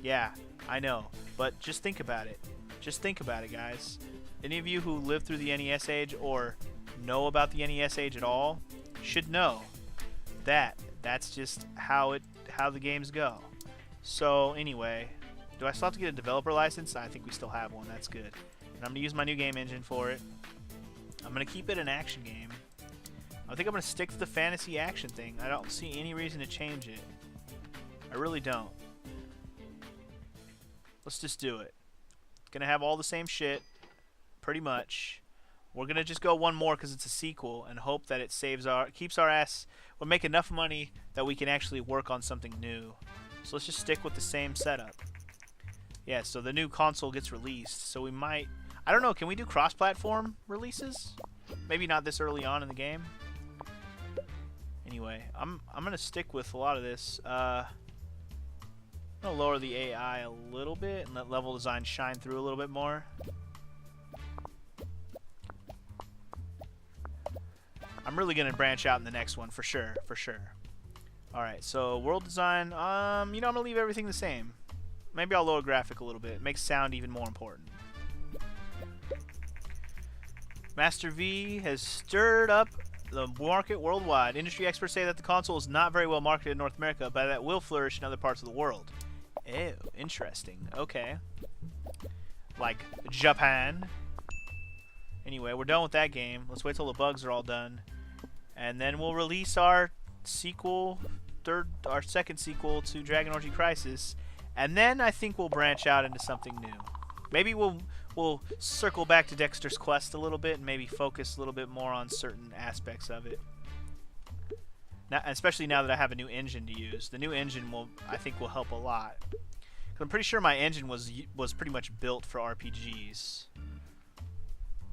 Speaker 1: Yeah, I know, but just think about it. Just think about it, guys. Any of you who lived through the NES age or know about the NES age at all should know that's just how the games go. So anyway, do I still have to get a developer license? I think we still have one. That's good. And I'm gonna use my new game engine for it. I'm gonna keep it an action game. I think I'm gonna stick to the fantasy action thing. I don't see any reason to change it. I really don't. Let's just do it. Gonna have all the same shit, pretty much. We're gonna just go one more because it's a sequel and hope that it keeps our ass. We'll make enough money that we can actually work on something new. So let's just stick with the same setup. Yeah, so the new console gets released. So we might, I don't know, can we do cross-platform releases? Maybe not this early on in the game. Anyway, I'm gonna stick with a lot of this. I'm gonna lower the AI a little bit and let level design shine through a little bit more. I'm really gonna branch out in the next one for sure, for sure. All right, so world design. You know, I'm gonna leave everything the same. Maybe I'll lower graphic a little bit. It makes sound even more important. Master V has stirred up the market worldwide. Industry experts say that the console is not very well marketed in North America, but that will flourish in other parts of the world. Ew, interesting. Okay. Like Japan. Anyway, we're done with that game. Let's wait till the bugs are all done. And then we'll release our sequel, our second sequel to Dragon Orgy Crisis. And then I think we'll branch out into something new. Maybe we'll circle back to Dexter's Quest a little bit and maybe focus a little bit more on certain aspects of it. Now, especially now that I have a new engine to use. The new engine I think will help a lot. 'Cause I'm pretty sure my engine was pretty much built for RPGs.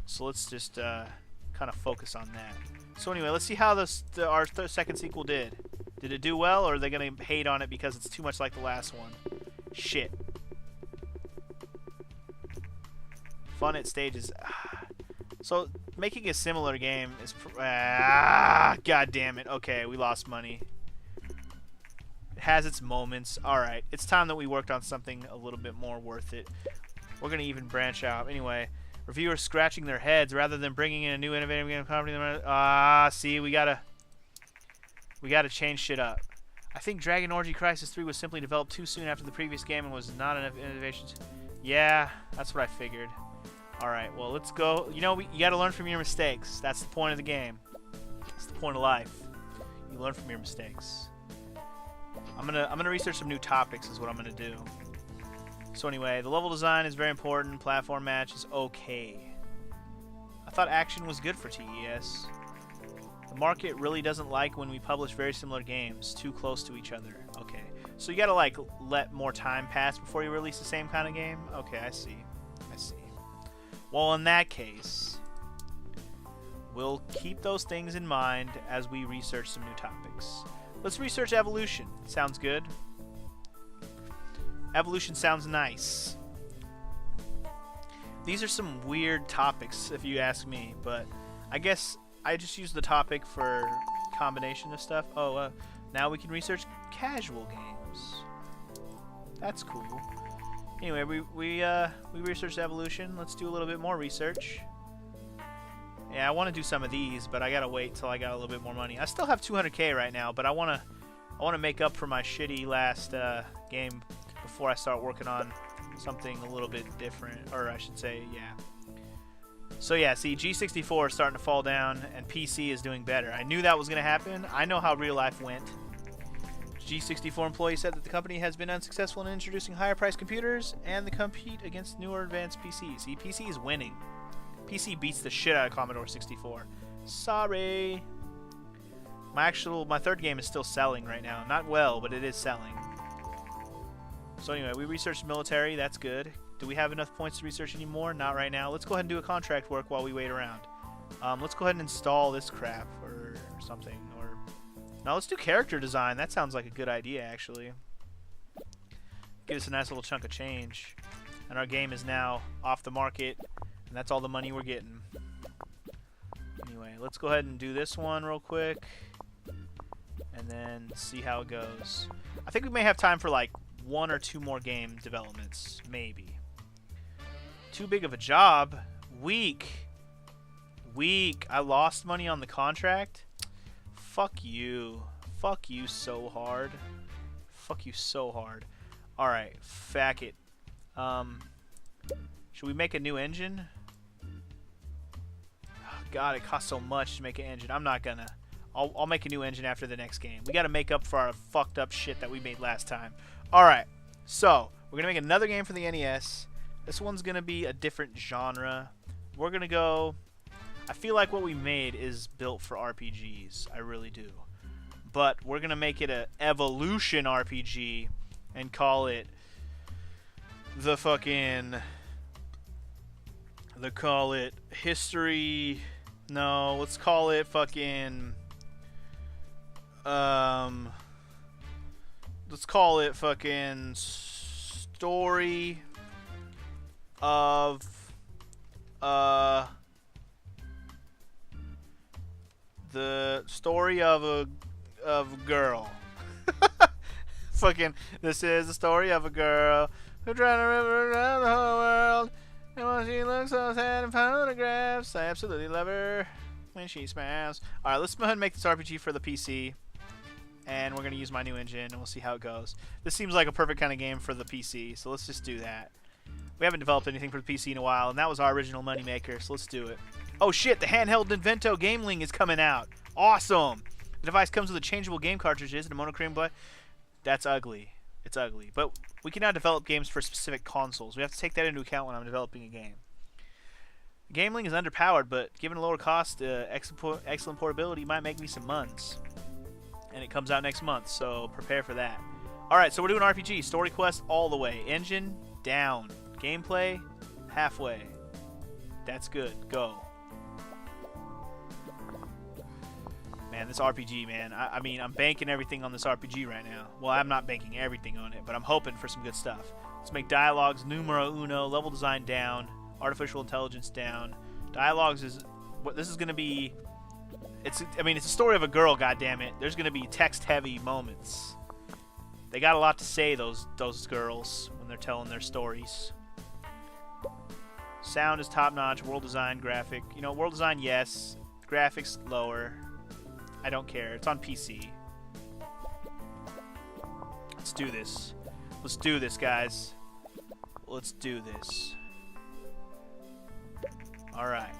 Speaker 1: So let's just kind of focus on that. So anyway, let's see how our second sequel did. Did it do well, or are they going to hate on it because it's too much like the last one? Shit. Fun at stages. So making a similar game is... God damn it. Okay, we lost money. It has its moments. Alright, it's time that we worked on something a little bit more worth it. We're going to even branch out. Anyway... Reviewers scratching their heads rather than bringing in a new innovative game company. See, we gotta change shit up. I think Dragon Orgy Crisis 3 was simply developed too soon after the previous game and was not enough innovations. Yeah, that's what I figured. All right, well, let's go. You know, you gotta learn from your mistakes. That's the point of the game. That's the point of life. You learn from your mistakes. I'm gonna research some new topics. Is what I'm gonna do. So anyway, the level design is very important. Platform match is okay. I thought action was good for TES. The market really doesn't like when we publish very similar games too close to each other. Okay. So you gotta like let more time pass before you release the same kind of game? Okay, I see. I see. Well, in that case, we'll keep those things in mind as we research some new topics. Let's research evolution. Sounds good. Evolution sounds nice. These are some weird topics, if you ask me, but I guess I just use the topic for combination of stuff. Oh, now we can research casual games. That's cool. Anyway, we researched evolution. Let's do a little bit more research. Yeah, I want to do some of these, but I gotta wait till I got a little bit more money. I still have 200K right now, but I wanna make up for my shitty last game before I start working on something a little bit different, or I should say, yeah. So yeah, see, G64 is starting to fall down, and PC is doing better. I knew that was gonna happen. I know how real life went. G64 employee said that the company has been unsuccessful in introducing higher-priced computers and they compete against newer advanced PCs. See, PC is winning. PC beats the shit out of Commodore 64. Sorry. My third game is still selling right now. Not well, but it is selling. So anyway, we researched military. That's good. Do we have enough points to research any more? Not right now. Let's go ahead and do a contract work while we wait around. Let's go ahead and install this crap or something. Or no, let's do character design. That sounds like a good idea, actually. Give us a nice little chunk of change. And our game is now off the market. And that's all the money we're getting. Anyway, let's go ahead and do this one real quick. And then see how it goes. I think we may have time for like 1 or 2 more game developments. Maybe. Too big of a job. Weak. Weak. I lost money on the contract. Fuck you. Fuck you so hard. Fuck you so hard. Alright. Fack it. Should we make a new engine? God, it costs so much to make an engine. I'm not gonna. I'll make a new engine after the next game. We gotta make up for our fucked up shit that we made last time. Alright, so we're gonna make another game for the NES. This one's gonna be a different genre. We're gonna go. I feel like what we made is built for RPGs. I really do. But we're gonna make it a evolution RPG and call it the fucking. They call it history. No, let's call it fucking. Let's call it fucking story of the story of a girl. Fucking, this is the story of a girl who tried to river around the whole world. And when she looks so sad in photographs, I absolutely love her when she smiles. Alright, let's go ahead and make this RPG for the PC. And we're going to use my new engine, and we'll see how it goes. This seems like a perfect kind of game for the PC, so let's just do that. We haven't developed anything for the PC in a while, and that was our original moneymaker, so let's do it. Oh shit, the handheld Invento Gameling is coming out. Awesome! The device comes with a changeable game cartridges and a monochrome black. That's ugly. It's ugly. But we can now develop games for specific consoles. We have to take that into account when I'm developing a game. Gameling is underpowered, but given a lower cost, excellent portability might make me some muns. And it comes out next month, so prepare for that. Alright, so we're doing RPG. Story quest all the way. Engine, down. Gameplay, halfway. That's good. Go. Man, this RPG, man. I mean, I'm banking everything on this RPG right now. Well, I'm not banking everything on it, but I'm hoping for some good stuff. Let's make dialogues numero uno, level design down, artificial intelligence down. Dialogues is what this is going to be. I mean, it's a story of a girl, goddammit. There's going to be text-heavy moments. They got a lot to say, those girls, when they're telling their stories. Sound is top-notch. World design, graphic. You know, world design, yes. Graphics, lower. I don't care. It's on PC. Let's do this. Let's do this, guys. Let's do this. Alright.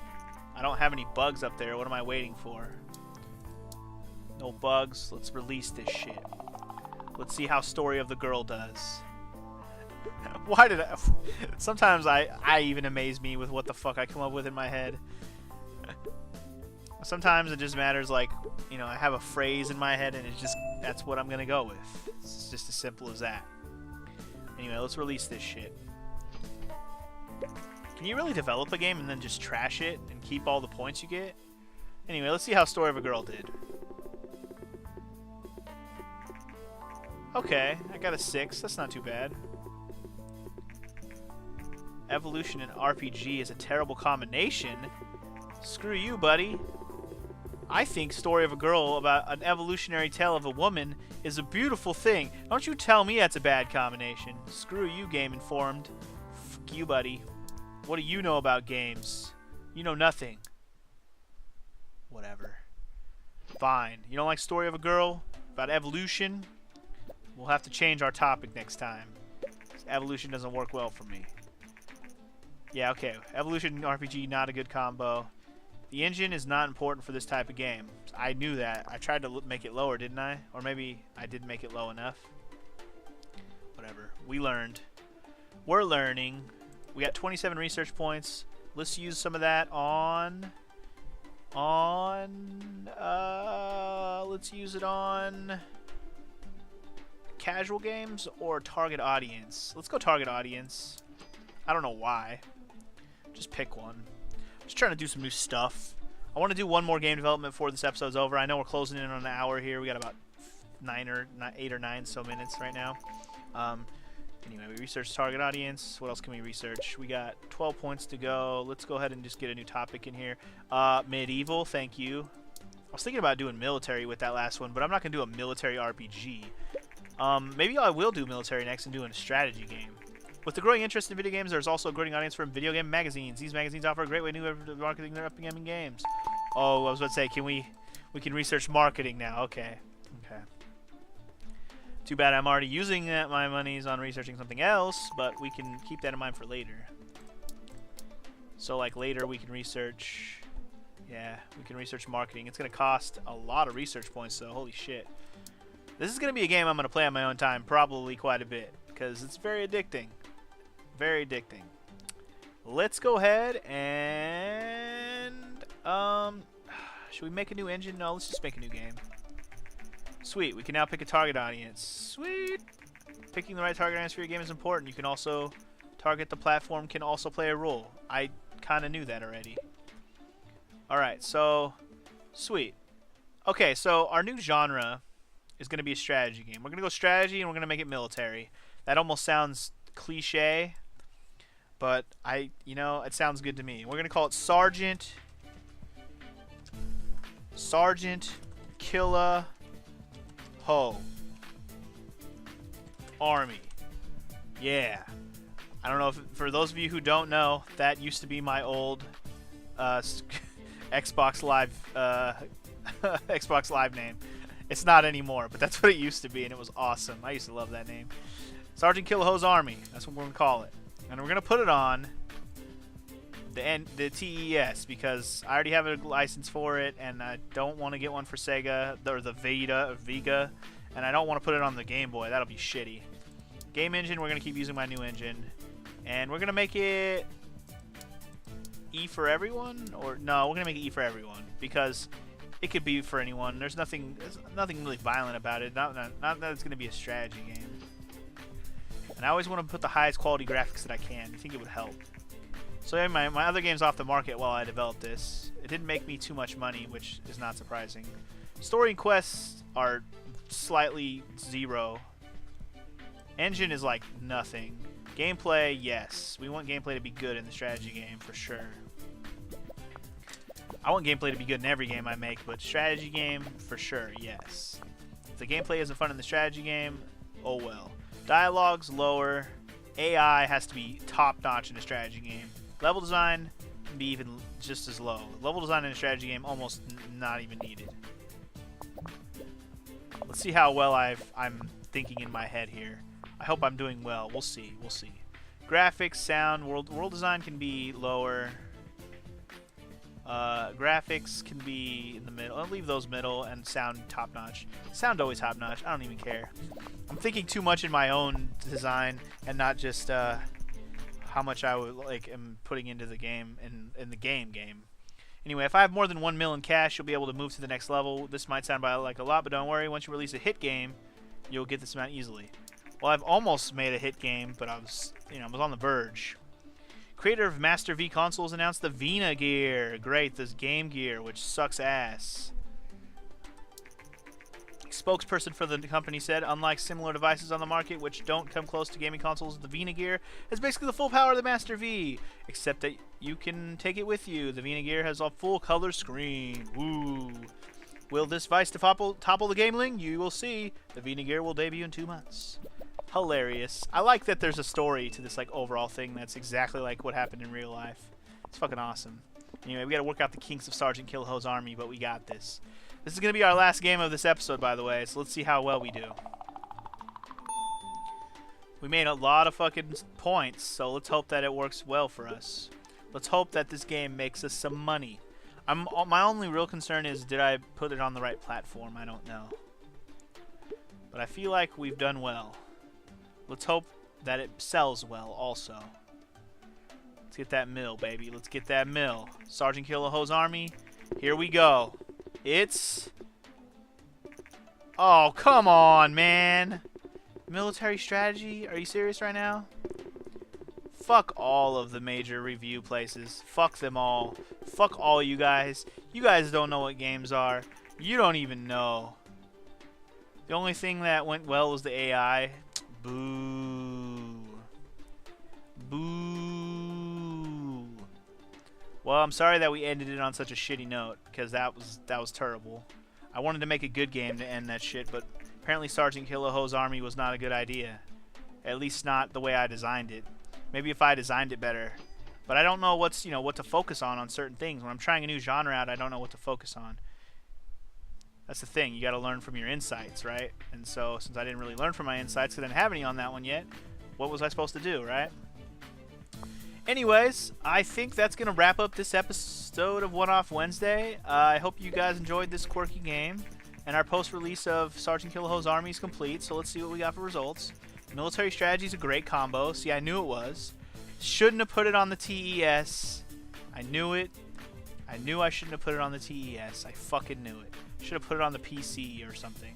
Speaker 1: I don't have any bugs up there. What am I waiting for? No bugs. Let's release this shit. Let's see how Story of the Girl does. Why did I... Sometimes I even amaze me with what the fuck I come up with in my head. Sometimes it just matters, like, you know, I have a phrase in my head and it's just, that's what I'm gonna go with. It's just as simple as that. Anyway, let's release this shit. Can you really develop a game and then just trash it and keep all the points you get? Anyway, let's see how Story of a Girl did. Okay, I got a 6. That's not too bad. Evolution and RPG is a terrible combination. Screw you, buddy. I think Story of a Girl about an evolutionary tale of a woman is a beautiful thing. Don't you tell me that's a bad combination. Screw you, Game Informed. Fuck you, buddy. What do you know about games? You know nothing. Whatever. Fine. You don't like Story of a Girl? About evolution? We'll have to change our topic next time. Evolution doesn't work well for me. Yeah, okay. Evolution and RPG, not a good combo. The engine is not important for this type of game. I knew that. I tried to make it lower, didn't I? Or maybe I didn't make it low enough. Whatever. We learned. We're learning. We got 27 research points. Let's use some of that on... let's use it on... casual games or target audience. Let's go target audience. I don't know why. Just pick one. Just trying to do some new stuff. I want to do one more game development before this episode's over. I know we're closing in on an hour here. We got about 8 or 9 so minutes right now. Anyway, we researched target audience. What else can we research? We got 12 points to go. Let's go ahead and just get a new topic in here. Medieval, thank you. I was thinking about doing military with that last one, but I'm not going to do a military RPG. Maybe I will do military next and do a strategy game. With the growing interest in video games, there's also a growing audience for video game magazines. These magazines offer a great way to marketing their upcoming games. Oh, I was about to say, we can research marketing now. Okay. Okay. Too bad I'm already using my monies on researching something else, but we can keep that in mind for later. So, like, later we can research... Yeah, we can research marketing. It's going to cost a lot of research points, though. Holy shit. This is going to be a game I'm going to play on my own time, probably quite a bit, because it's very addicting. Very addicting. Let's go ahead and... should we make a new engine? No, let's just make a new game. Sweet, we can now pick a target audience. Sweet! Picking the right target audience for your game is important. You can also target the platform, can also play a role. I kind of knew that already. Alright, so... Sweet. Okay, so our new genre is going to be a strategy game. We're going to go strategy and we're going to make it military. That almost sounds cliche, but you know, it sounds good to me. We're going to call it Sergeant Killa Ho Army. Yeah. I don't know if, for those of you who don't know, that used to be my old Xbox Live Xbox Live name. It's not anymore, but that's what it used to be, and it was awesome. I used to love that name. Sergeant Killa Ho's Army. That's what we're going to call it. And we're going to put it on the TES because I already have a license for it, and I don't want to get one for Sega or the Vega, and I don't want to put it on the Game Boy. That'll be shitty. Game engine, we're going to keep using my new engine. And we're going to make it E for everyone? Or no, we're going to make it E for everyone because it could be for anyone. There's nothing really violent about it. Not that it's going to be a strategy game. And I always want to put the highest quality graphics that I can. I think it would help. So yeah, my other game's off the market while I developed this. It didn't make me too much money, which is not surprising. Story and quests are slightly zero. Engine is like nothing. Gameplay, yes. We want gameplay to be good in the strategy game for sure. I want gameplay to be good in every game I make, but strategy game, for sure, yes. If the gameplay isn't fun in the strategy game, oh well. Dialogue's lower. AI has to be top-notch in a strategy game. Level design can be even just as low. Level design in a strategy game almost not even needed. Let's see how well I'm thinking in my head here. I hope I'm doing well. We'll see. We'll see. Graphics, sound, world design can be lower. Graphics can be in the middle. I'll leave those middle, and sound top-notch. Sound always top-notch. I don't even care. I'm thinking too much in my own design and not just how much I would am putting into the game in the game. Anyway, if I have more than 1 mil in cash, you'll be able to move to the next level. This might sound like a lot, but don't worry. Once you release a hit game, you'll get this amount easily. Well, I've almost made a hit game, but I was on the verge. Creator of Master V consoles announced the Vina gear. Great, this Game Gear, which sucks ass. Spokesperson for the company said, unlike similar devices on the market which don't come close to gaming consoles, the Vina Gear has basically the full power of the Master V, except that you can take it with you. The Vina Gear has a full color screen. Woo! Will this device topple the Gameling? You will see. The Vina Gear will debut in 2 months. Hilarious. I like that there's a story to this like overall thing that's exactly like what happened in real life. It's fucking awesome. Anyway, we gotta work out the kinks of Sergeant Killhoe's army, but we got this. This is going to be our last game of this episode, by the way, so let's see how well we do. We made a lot of fucking points, so let's hope that it works well for us. Let's hope that this game makes us some money. My only real concern is, did I put it on the right platform? I don't know. But I feel like we've done well. Let's hope that it sells well also. Let's get that mill, baby. Let's get that mill. Sergeant Killhoe's army, here we go. It's... Oh, come on, man. Military strategy? Are you serious right now? Fuck all of the major review places. Fuck them all. Fuck all you guys. You guys don't know what games are. You don't even know. The only thing that went well was the AI. Boo. Boo. Well, I'm sorry that we ended it on such a shitty note, because that was terrible. I wanted to make a good game to end that shit, but apparently Sergeant Killhoe's army was not a good idea. At least not the way I designed it. Maybe if I designed it better. But I don't know what to focus on certain things. When I'm trying a new genre out, I don't know what to focus on. That's the thing. You got to learn from your insights, right? And so, since I didn't really learn from my insights, because I didn't have any on that one yet, what was I supposed to do, right? Anyways, I think that's going to wrap up this episode of One Off Wednesday. I hope you guys enjoyed this quirky game. And our post-release of Sergeant Killhoe's army is complete, so let's see what we got for results. Military strategy is a great combo. See, I knew it was. Shouldn't have put it on the TES. I knew it. I knew I shouldn't have put it on the TES. I fucking knew it. Should have put it on the PC or something.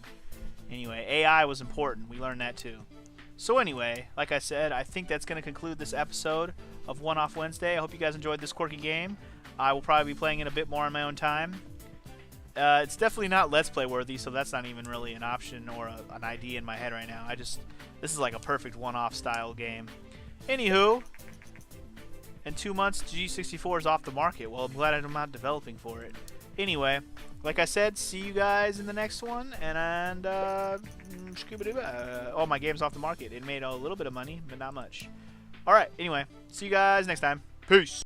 Speaker 1: Anyway, AI was important. We learned that too. So anyway, like I said, I think that's going to conclude this episode of One Off Wednesday. I hope you guys enjoyed this quirky game. I will probably be playing it a bit more on my own time. It's definitely not Let's Play worthy, so that's not even really an option or an idea in my head right now. This is like a perfect one-off style game. Anywho, in 2 months, G64 is off the market. Well, I'm glad I'm not developing for it. Anyway, like I said, see you guys in the next one, and oh, my game's off the market. It made a little bit of money, but not much. Alright, anyway, see you guys next time. Peace!